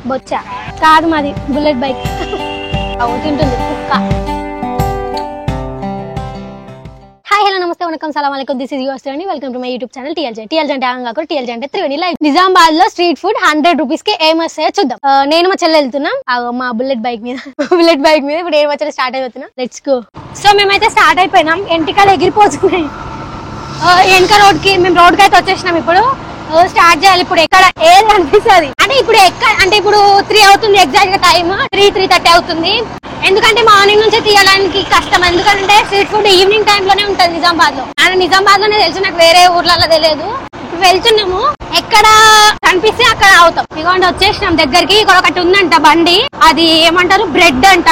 బొచ్చా కాదు మాది bullet bike తింటుంది కుక్క. హాయ్ హలో నమస్తే వనకం సలాం అలైకుం దిస్ ఇస్ యువర్ అండి welcome to my YouTube channel TLJ. TLJ అంటే కాకుండా టీఎల్జే అంటే త్రివేణి లైఫ్. నిజామాబాద్ లో స్ట్రీట్ ఫుడ్ 100 రూపీస్ కి ఏం వస్తాయో చూద్దాం. నేను మా చెల్లె వెళ్తున్నాం మా బుల్లెట్ బైక్ మీద ఇప్పుడు ఏం వచ్చా స్టార్ట్ అయిపోతున్నా. Let's go. సో మేమైతే స్టార్ట్ అయిపోయినాం. ఎంటికలు ఎగిరిపోతున్నాయి. వెనక రోడ్ కి మేము రోడ్ కి అయితే వచ్చేసినాం. ఇప్పుడు స్టార్ట్ చేయాలి. ఇప్పుడు ఎక్కడ ఏది అనిపిస్తుంది అంటే ఇప్పుడు అంటే ఇప్పుడు 3 అవుతుంది ఎగ్జాక్ట్ గా టైమ్ 3:30 అవుతుంది. ఎందుకంటే మార్నింగ్ నుంచి తీయడానికి కష్టం. ఎందుకంటే స్ట్రీట్ ఫుడ్ ఈవినింగ్ టైమ్ లోనే ఉంటది నిజామాబాద్ లో. అండ్ నిజామాబాద్ లోనే తెలుసు, నాకు వేరే ఊర్లలో తెలియదు. ఇప్పుడు వెళ్తున్నాము, ఎక్కడ కనిపిస్తే అక్కడ అవుతాం. ఇదిగోండి వచ్చేసినాం దగ్గరికి. ఇక్కడ ఒకటి ఉందంట బండి, అది ఏమంటారు బ్రెడ్ అంట,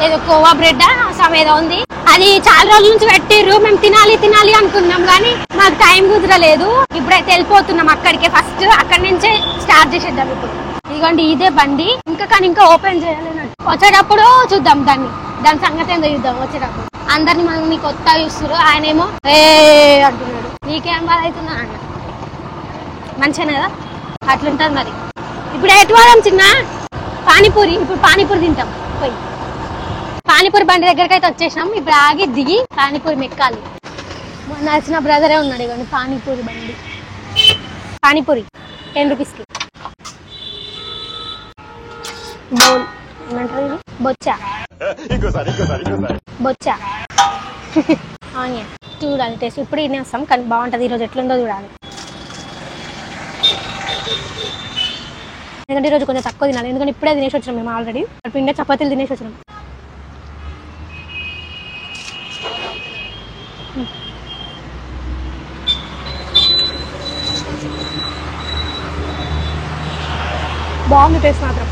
ఏదో కోవా బ్రెడ్ ఏదో ఉంది. అది చాలా రోజుల నుంచి పెట్టిర్రు. మేము తినాలి అనుకున్నాం కానీ మాకు టైం కుదరలేదు. ఇప్పుడైతే వెళ్ళిపోతున్నాం అక్కడికే. ఫస్ట్ అక్కడి నుంచే స్టార్ట్ చేసేద్దాం. ఇప్పుడు ఇదిగోండి ఇదే బండి. ఇంకా ఓపెన్ చేయలేనట్టు. వచ్చేటప్పుడు చూద్దాం దాని సంగతి ఏందో చూద్దాం. వచ్చేటప్పుడు అందరిని మనల్ని కొత్త చూస్తారు. ఆయన ఏమో అంటున్నాడు, నీకేం బాధ అవుతున్నా అన్న. మంచిగా కదా అట్లుంటది మరి. ఇప్పుడు ఎటు వారం చిన్న పానీపూరి. ఇప్పుడు పానీపూరి తింటాం. పోయి పానీపూరి బండి దగ్గరికి అయితే వచ్చేసినాం. ఇప్పుడు ఆగి దిగి పానీపూరి మెక్కాలి. నచ్చిన బ్రదరే ఉన్నాడు. ఇవ్వండి పానీపూరి బండి. పానీపూరి 10 రూపీస్ కి. బౌల్ ఏమంటారు ఇది? బొచ్చా ఆనియన్. చూడాలి టేస్ట్. ఇప్పుడు ఇన్ని వస్తాం కానీ బాగుంటుంది. ఈరోజు ఎట్లుందో చూడాలి. ఎందుకంటే ఈరోజు కొంచెం తక్కువ తినాలి. ఎందుకంటే ఇప్పుడే తినేసి వచ్చినాం మేము. ఆల్రెడీ పిండి చపాతీలు తినేసి వచ్చినాం. బాగుంది టేస్ట్ మాత్రం.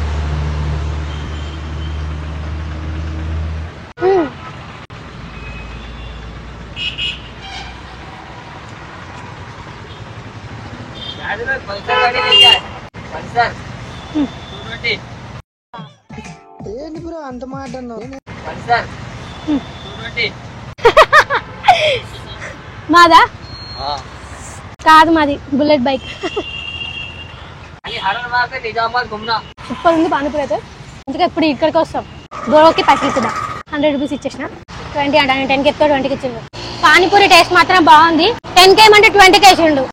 అంత మాట మాదా కాదు, మాది బుల్లెట్ బైక్. సూపర్ ఉంది పానీపూరి అయితే. అందుకే ఇప్పుడు ఇక్కడికి వస్తాం. గోరోకి ప్యాకెట్ 100 రూపీస్ ఇచ్చేసిన. 20 అంటే 10కి ఎత్తో 20కి ఇచ్చిండు. పానీపూరి టేస్ట్ మాత్రం బాగుంది. 10కి ఏమంటే 20కి వేసిండు.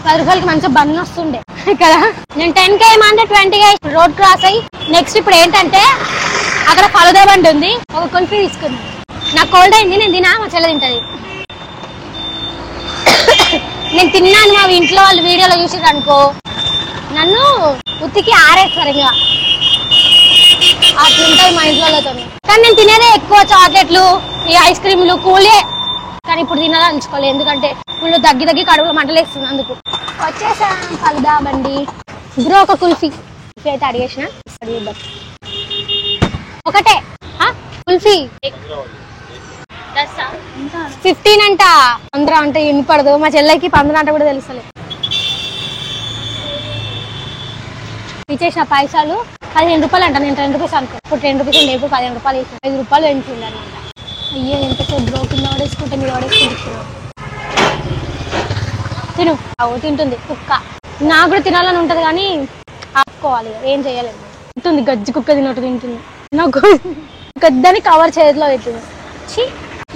10 రూపాయలకి మంచిగా బన్ను వస్తుండే కదా. నేను 10కి ఏమంటే 20కి రోడ్ క్రాస్ అయ్యి నెక్స్ట్ ఇప్పుడు ఏంటంటే అక్కడ ఫలుదా బండి ఉంది. ఒక కుల్ఫీ తీసుకుంది. నాకు కోల్డ్ అయింది, నేను తినా, మా చెల్లె తింటది. నేను తిన్నాను. మా ఇంట్లో వాళ్ళు వీడియోలో చూసిర్రు అనుకో నన్ను ఉత్తికి ఆరేస్తారు. ఇంకా అట్లుంటాయి మా ఇంట్లోతో. కానీ నేను తినేదే ఎక్కువ చాక్లెట్లు, ఈ ఐస్ క్రీములు, కూలే. కానీ ఇప్పుడు తినాలనుకోలేదు ఎందుకంటే ఫుల్ దగ్గి కడుపులో మంటలేస్తుంది. అందుకు వచ్చేసాం ఫలుదా బండి. బ్రో ఒక కుల్ఫీ అయితే అడిగేసిన. ఒకటే కుల్ఫీ 15 అంట. 15 అంటే వినపడదు. మా చెల్లెకి 15 అంటే కూడా తెలుస్తలేదు. ఇచ్చేసిన పైసలు 15 రూపాయలు అంట. నేను 10 రూపీస్ అనుకో. ఇప్పుడు 10 రూపీస్ ఉండే, ఇప్పుడు 15 రూపాయలు వేసిన. 5 రూపాయలు పెంచింది అనమాట. అయ్యో ఎంతసేపు బ్రో కింద పడేసుకుంటే మీరు పడేసుకుంటున్నావు. తింటుంది కుక్క. నాకు కూడా తినాలని ఉంటుంది కానీ ఆపుకోవాలి, ఏం చేయలేదు. తింటుంది గజ్జి కుక్క తిన్నట్టు తింటుంది. నాకు గద్దని కవర్ చేతిలో అవుతుంది.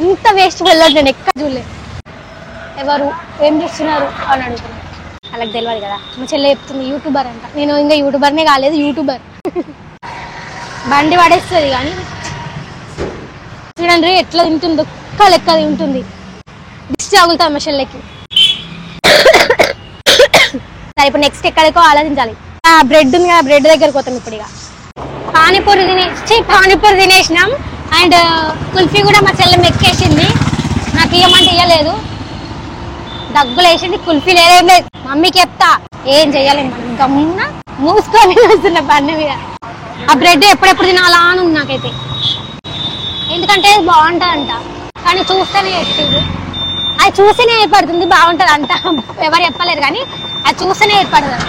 ఇంత వేస్ట్ వెళ్ళదు. నేను ఎక్కడ చూడలేదు. ఎవరు ఏం చేస్తున్నారు అని అడుగుతున్నాను. వాళ్ళకి తెలియదు కదా. మా చెల్లె చెప్తుంది యూట్యూబర్ అంట. నేను ఇంకా యూట్యూబర్నే కాలేదు, యూట్యూబర్. బండి పడేస్తుంది కానీ చూడండి ఎట్లా తింటుందో. ఒక్క లెక్క తింటుంది. దిష్టి తగులుతుంది మా చెల్లెకి. సరే ఇప్పుడు నెక్స్ట్ ఎక్కడికో ఆలోచించాలి. బ్రెడ్ ఉంది కదా, బ్రెడ్ దగ్గరికి పోతాం ఇప్పుడు. ఇక పానీపూరి తినేసినాం. అండ్ కుల్ఫీ కూడా మా చెల్లె మెక్కేసింది. నాకు ఇవ్వమంటే ఇవ్వలేదు. దగ్గులు వేసింది. కుల్ఫీ లేదేం లేదు. మమ్మీకి చెప్తా ఏం చెయ్యాలి. మనం గమ్మున మూసుకొని వస్తున్న బండి మీద. ఆ బ్రెడ్ ఎప్పుడెప్పుడు తినాలా అని ఉంది నాకైతే. ఎందుకంటే బాగుంటుందంట కానీ చూస్తేనే ఎట్టింది. అది చూస్తేనే ఏర్పడుతుంది బాగుంటుంది అంట. ఎవరు చెప్పలేదు కానీ అది చూస్తేనే ఏర్పడుతుంది.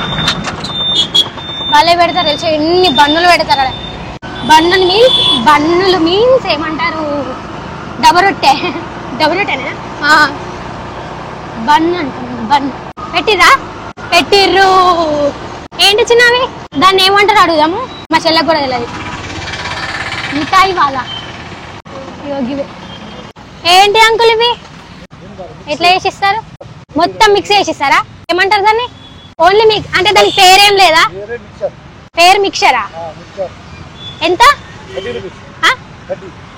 వాళ్ళే పెడతారు తెలుసు. ఎన్ని బన్నులు పెడతారు. బన్నులు మీన్స్ ఏమంటారు? డబరొట్టేనా? బన్ అంటున్నాను. బన్ పెట్టిర్రు. ఏంటి చిన్నవి దాన్ని ఏమంటారు అడుగుదాము, మా చెల్లెకి కూడా తెలియదు. మిఠాయి వాళ్ళ యోగివే. ఏంటి అంకుల్ ఇవి ఎట్లా చేసిస్తారు? మొత్తం మిక్స్ చేసిస్తారా? ఏమంటారు దాన్ని? ఓన్లీ మిక్స్ అంటే దానికి పేరేం లేదా? పేరు మిక్చరా? ఎంత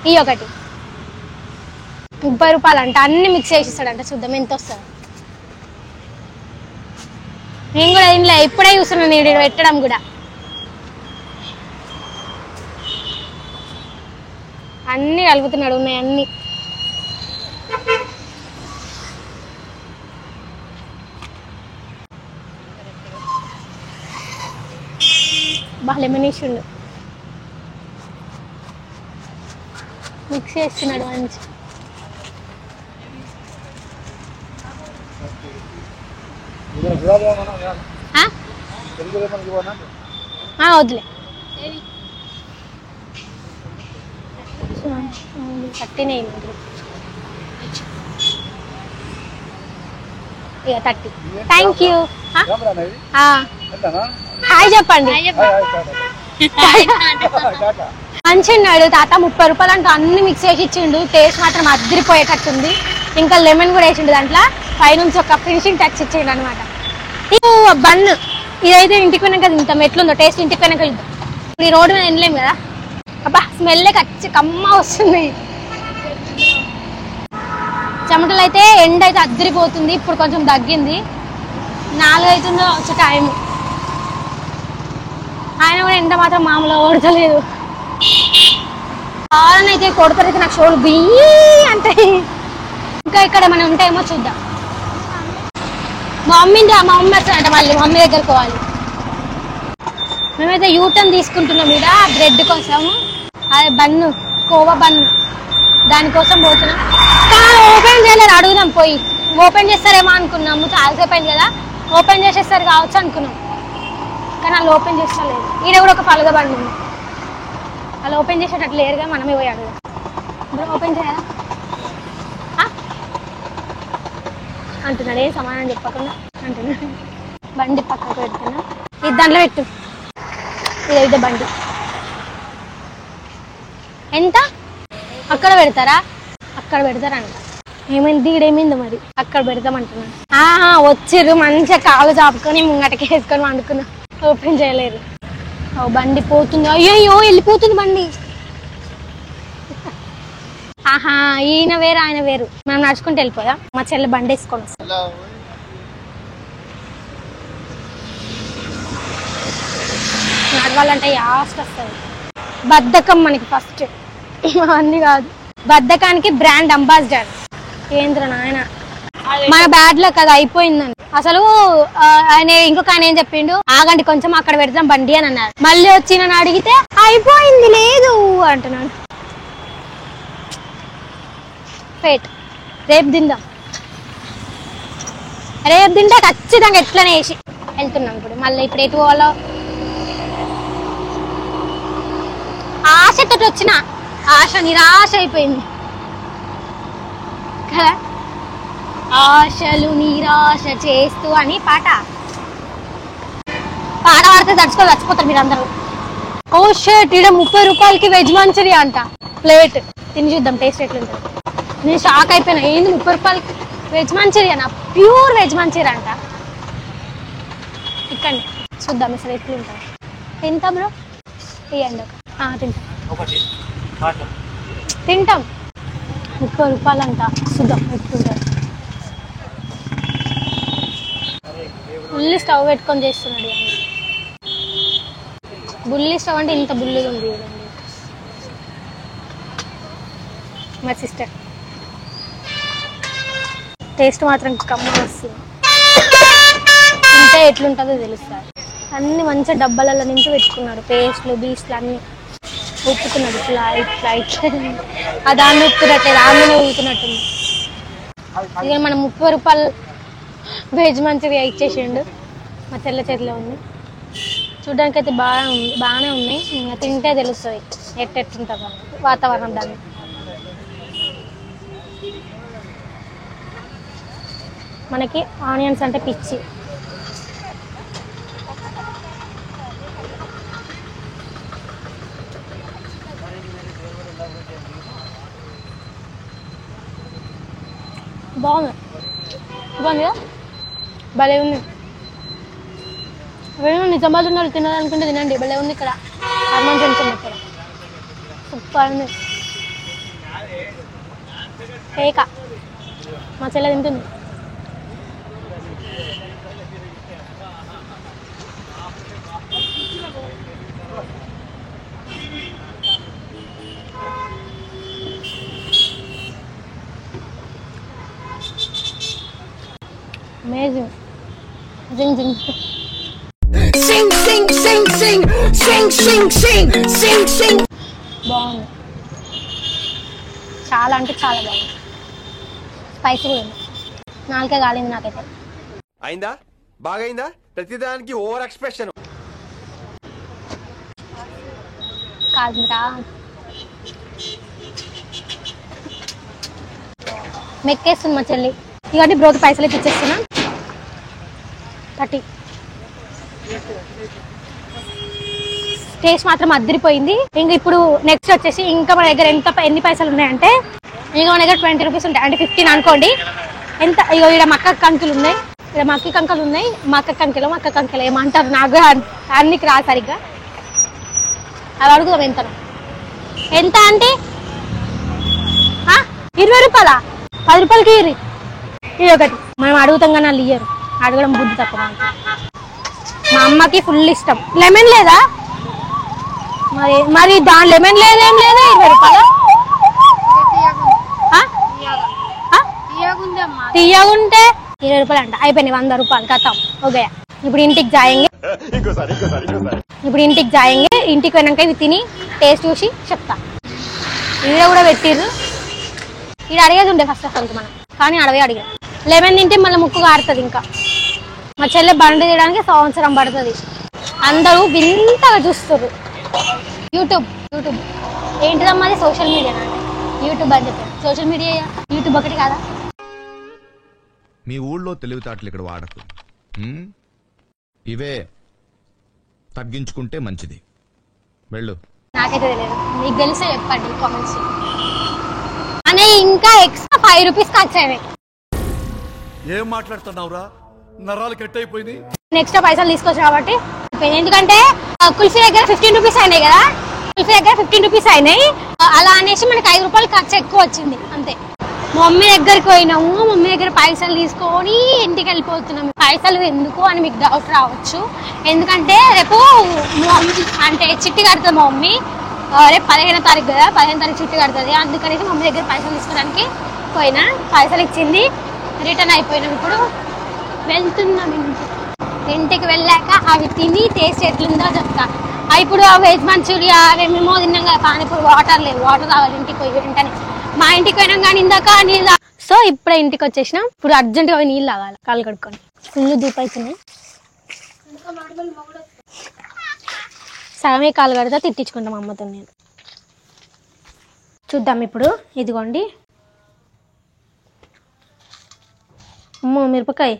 ఈ ఒకటి 30 రూపాయలు అంట. అన్ని మిక్స్ చేసిస్తాడంట. చూద్దాం ఎంత వస్తుంది. నేను కూడా ఇంట్లో ఇప్పుడే చూస్తున్నాను నేను పెట్టడం కూడా. అన్ని కలుపుతున్నాడు. ఉన్నాయి అన్ని. బాగా లెమనేసిండు. మిక్స్ చేస్తున్నాడు మంచి. వద్దులే 30 ఇక 30. Thank you. హాయ్ చెప్పండి. మంచి ఉన్నాడు తాత. 30 రూపాయలు అంటూ అన్ని మిక్స్ చేసి ఇచ్చిండు. టేస్ట్ మాత్రం అద్దరిపోయేటట్టుంది. ఇంకా లెమన్ కూడా వేసిండు దాంట్లో. పైనుంచి ఒక ఫినిషింగ్ టచ్ ఇచ్చిండు అనమాట. ఇది బన్. ఇదైతే ఇంటికి పోయినాక తింటాం. ఎట్లుందో టేస్ట్ ఇంటికి పోయినాక తింటాం. ఇప్పుడు ఈ రోడ్డు మీద తినలేం కదా. అబ్బా స్మెల్ కమ్మ వస్తుంది. చెమటలు అయితే ఎండ అయితే అద్దరిపోతుంది. ఇప్పుడు కొంచెం తగ్గింది. 4 అవుతుందో వచ్చే టైం. ఆయన కూడా ఎండ మాత్రం మామూలుగా కొడతలేదు. కావాలని అయితే కొడతారైతే నాకు షోలు బియ్యి అంటే. ఇంకా ఇక్కడ మనం ఉంటాయేమో చూద్దాం. మా మమ్మీ వస్తాడంట. మళ్ళీ మా మమ్మీ దగ్గరికి పోవాలి. మేమైతే యూటర్న్ తీసుకుంటున్నాం ఇక్కడ బ్రెడ్ కోసం. అదే బన్ను, కోవా బన్ను, దానికోసం పోతున్నాం. కానీ ఓపెన్ చేయలేదు. అడుగుదాం పోయి. ఓపెన్ చేస్తారేమో అనుకున్నాము. చాలాసేపు అయింది కదా. ఓపెన్ చేసేస్తారు కావచ్చు అనుకున్నాం. కానీ వాళ్ళు ఓపెన్ చేస్తలేదు. ఈడ కూడా ఒక ఫలుగా బండి ఉంది. వాళ్ళు ఓపెన్ చేసేటట్లు లేరుగా. మనమే పోయి అడుగుదాం. ఇప్పుడు ఓపెన్ చేయాలా అంటున్నాడు. ఏం సమాధానం చెప్పకుండా అంటున్నాడు. బండి పక్కకు పెడుతున్నా. ఇది దాంట్లో పెట్టు. ఇదైతే బండి ఎంత అక్కడ పెడతారా? అక్కడ పెడతారంట. ఏమైంది ఈడేమైందో మరి. అక్కడ పెడతామంటున్నాను. వచ్చిర్రు మంచిగా కాళ్ళు చాపుకొని ముంగటకి వేసుకొని వండుకున్నా. ఓపెన్ చేయలేరు. బండి పోతుంది. అయ్యో వెళ్ళిపోతుంది బండి. ఈయన వేరు ఆయన వేరు. మనం నడుచుకుంటూ వెళ్ళిపోయా. మా చెల్లి బండి వేసుకొని వస్తాం. నడవాలంటే యాస్ట్ వస్తుంది. బద్ధకం మనకి ఫస్ట్. అన్ని కాదు. బద్ధకానికి బ్రాండ్ అంబాసిడర్ కేంద్ర నాయన. మన బ్యాడ్ లో కదా అయిపోయిందని. అసలు ఆయన ఇంకొక ఆయన ఏం చెప్పిండు, ఆగండి కొంచెం అక్కడ పెడతాం బండి అని అన్నారు. మళ్ళీ వచ్చి నన్ను అడిగితే అయిపోయింది లేదు అంటున్నాడు. ఫేట్. రేపు తిందాం. రేపు తింటే ఖచ్చితంగా ఎట్లనే వేసి వెళ్తున్నాం. ఇప్పుడు మళ్ళీ ఇప్పుడు ఎటు పోవాలో ఆశతో వచ్చిన ఆశ నిరాశ అయిపోయింది కదా. ఆశలు నిరాశ చేస్తూ అని పాట పాడితే చచ్చిపోతారు మీరు అందరూ. ఓ షర్ట్ ఇక్కడ 30 రూపాయలకి వెజ్ మంచూరియా అంట ప్లేట్. తిని చూద్దాం టేస్ట్ ఎట్లుంటుంది. నేను షాక్ అయిపోయినా. ఏంది 30 రూపాయలకి veg manchurian? Pure veg manchurian అంట. ఇక్కడ చూద్దాం అసలు ఎట్లుంటుంది. తింటా బ్రో. తీయండి తింటాం. 30 రూపాయలు అంట. చూద్దాం ఎట్లుంటుంది. బుల్లి స్టవ్ పెట్టుకొని చేస్తున్నాడు. బుల్లి స్టవ్ అంటే ఇంత బుల్లిగా ఉంది చూడండి. మా సిస్టర్ టేస్ట్ మాత్రం కమ్మ వస్తుంది. తింటే ఎట్లుంటుందో తెలుస్తుంది. అన్ని మంచిగా డబ్బాలలో నింపి పెట్టుకున్నాడు. పేస్ట్లు బీస్ట్లు అన్ని ఉప్పుకున్నాడు. ఇట్లా ఇట్లా ఇట్లా ఆ దాన్ని ఉప్పుతున్నట్లేదు. ఆమెనే ఊతున్నట్టుంది. ఇక మనం 30 రూపాయలు వెజ్ మంచూరియా ఇచ్చేసిండు. మా చెల్ల చేతిలో ఉంది. చూడడానికి అయితే బాగానే ఉన్నాయి. ఇంకా తింటే తెలుస్తుంది ఎట్టెట్టుంటుందో వాతావరణం. దాన్ని మనకి ఆనియన్స్ అంటే పిచ్చి. బాగుంది బాగుంది భలే ఉంది. వేణు నిజామాబాద్ ఉన్నారు తినాలనుకుంటే తినండి, భలే ఉంది ఇక్కడ. హనుమాన్ జంక్షన్ ఇక్కడ సూపర్ ఉంది. కేక మా చెల్లె తింటుంది. అమేజింగ్. జింగ్ జింగ్ Sing, sing, sing, sing, sing, sing, sing, sing, sing. బాగుంది, చాలా అంటే చాలా బాగుంది. స్పైసీ కూడా ఉంది. నాలుకే కాలింది నాకైతే. అయిందా బాగైందా? ప్రతిదానికి ఓవర్ ఎక్స్ప్రెషన్. కాలిందిరా. మెక్కేస్తుంది మా చెల్లి. ఇవన్నీ బ్రోకి పైసలు ఇచ్చేస్తున్నా 30. టేస్ట్ మాత్రం అద్దరిపోయింది. ఇంక ఇప్పుడు నెక్స్ట్ వచ్చేసి ఇంకా మన దగ్గర ఎన్ని పైసలు ఉన్నాయంటే, ఇంకా మన దగ్గర 20 రూపీస్ ఉంటాయి, అంటే 15 అనుకోండి. ఎంత ఇక ఇక్కడ మక్క కంకులు ఉన్నాయి, ఇక్కడ మక్కి కంకులు ఉన్నాయి. మక్క కంకెలు ఏమంటారు నాకు అన్నికి రా సరిగ్గా. అవి అడుగుదాం ఎంత అంటే 20 రూపాయలా? 10 రూపాయలకి ఇది ఒకటి. మనం అడుగుతాం కానీ వాళ్ళు ఇయ్యరు, అడగడం బుద్ధి తక్కువ. మా అమ్మకి ఫుల్ ఇష్టం. లెమన్ లేదా మరి దాని లెమన్ లేదేం లేదా? 20 రూపాయలు తీయగుంటే 20 రూపాయలు అంట. అయిపోయినాయి 100 రూపాయలు కథం. ఓకే ఇప్పుడు ఇంటికి జాయంగే. ఇంటికి పోయినాక ఇవి తిని టేస్ట్ చూసి చెప్తా. ఈడ కూడా పెట్టిర్రు. ఈడ అడిగేది ఉండే ఫస్ట్ అసలు మనం, కానీ అడవే అడిగాం. లెమన్ తింటే మళ్ళీ ముక్కు కారుతుంది. ఇంకా మా చెల్లె బండి తీయడానికి 1 సంవత్సరం పడుతుంది. అందరూ వింతగా చూస్తారు. యూట్యూబ్ ఏంటిదమ్మా అది? సోషల్ మీడియా అంటే యూట్యూబ్ అని చెప్పారు. సోషల్ మీడియా యూట్యూబ్ ఒకటి కాదా? మీ ఊళ్ళో తెలివితేటలు ఇక్కడ వాడకు. ఇవే తగ్గించుకుంటే మంచిది. వెళ్ళు. నాకైతే తెలియదు, మీకు తెలిసే చెప్పండి కామెంట్స్. అనే ఇంకా ఎక్స్ట్రా 5 రూపీస్ ఖర్చు అయినాయి. ఏం మాట్లాడుతున్నావురా? నరాలు కట్ అయిపోయింది. ఎక్స్ట్రా పైసలు తీసుకొచ్చు కాబట్టి. ఎందుకంటే కుల్ఫీ దగ్గర 15 రూపీస్ అయినాయి కదా, కుల్ఫీ దగ్గర 15 రూపీస్ అయినాయి. అలా అనేసి మనకి 5 రూపాయలు ఖర్చు ఎక్కువ వచ్చింది అంతే. మమ్మీ దగ్గరికి పోయినాము, మమ్మీ దగ్గర పైసలు తీసుకొని ఇంటికి వెళ్ళిపోతున్నాము. పైసలు ఎందుకు అని మీకు డౌట్ రావచ్చు. ఎందుకంటే రేపు అంటే చిట్టి కడుతుంది మా మమ్మీ. రేపు 15వ తారీఖు కదా, 15వ తారీఖు చిట్టి కడుతుంది. అందుకనేసి మమ్మీ దగ్గర పైసలు తీసుకోవడానికి పోయినా. పైసలు ఇచ్చింది, రిటర్న్ అయిపోయినాం. ఇప్పుడు వెళ్తున్నాం ఇంటికి వెళ్ళాక అవి తిని టేస్ట్ ఎట్లుందో చెప్తా. ఇప్పుడు వెజ్ మంచూరియా మేమేమో తిన్నాం కదా, పానీపూరి వాటర్ లేదు, వాటర్ తాగాలి ఇంటికి పోయి వెంటనే. మా ఇంటికి పోయినాం కానీ ఇందాక నీళ్ళు. సో ఇప్పుడే ఇంటికి వచ్చేసినాం. ఇప్పుడు అర్జెంట్గా పోయి నీళ్ళు తాగాలి, కాళ్ళు కడుక్కొని. ఫుల్ దూపు అవుతున్నాయి. సగమే కాలు కడితే తిట్టించుకుంటాం అమ్మతో నేను. చూద్దాం ఇప్పుడు. ఇదిగోండి అమ్మో మిరపకాయ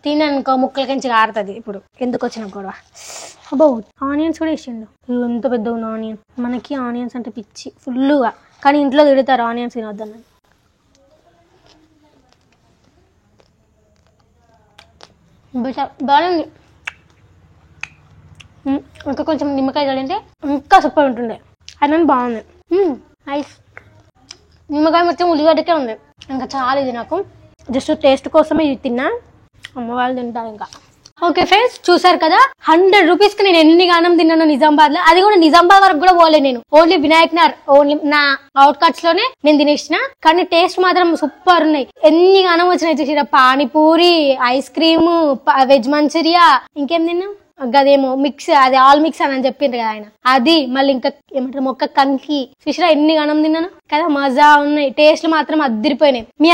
తిననుకో ముక్కలకించి ఆడుతుంది. ఇప్పుడు ఎందుకు వచ్చిన గొడవ. అబ్బో ఆనియన్స్ కూడా వేసిండు. ఎంత పెద్ద ఉంది ఆనియన్. మనకి ఆనియన్స్ అంటే పిచ్చి ఫుల్గా, కానీ ఇంట్లో తిడతారు ఆనియన్స్ తినొద్దన్నది. బాగుంది. ఇంకా కొంచెం నిమ్మకాయ చల్లింటే ఇంకా సూపర్ ఉంటుండే. అది బాగుంది. నైస్. నిమ్మకాయ మొత్తం ఉల్లిగడ్డకే ఉంది. ఇంకా చాలా ఇది నాకు జస్ట్ టేస్ట్ కోసమే ఇది తిన్నా. అమ్మ వాళ్ళు తింటారు ఇంకా. ఓకే ఫ్రెండ్స్, చూసారు కదా 100 రూపీస్ కి నేను ఎన్ని గానం తిన్నాను నిజామాబాద్ లో. అది కూడా నిజామాబాద్ వరకు కూడా పోలే నేను. ఓన్లీ వినాయక్ నగర్, ఓన్లీ నా అవుట్ కట్స్ లోనే నేను తినేసిన. కానీ టేస్ట్ మాత్రం సూపర్ ఉన్నాయి. ఎన్ని గానం వచ్చినాయి చూసిరా. Panipuri, ice cream, veg manchurian, ఇంకేం తిన్నాం గదేమో మిక్స్, అది ఆల్ మిక్స్ అని చెప్పిండ్రు కదా ఆయన. అది మళ్ళీ ఇంకా ఏమంటారు మొక్క కంకి చూసిరా. ఎన్ని గణం తిన్నాను కదా, మజా ఉన్నాయి. టేస్ట్లు మాత్రం అద్దరిపోయినాయి. మీ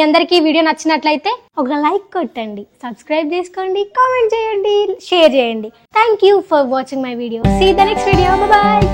అందరికి వీడియో నచ్చినట్లయితే ఒక లైక్ కొట్టండి, సబ్స్క్రైబ్ చేసుకోండి, కామెంట్ చేయండి, షేర్ చేయండి. Thank you for watching my video. See the next video. Bye.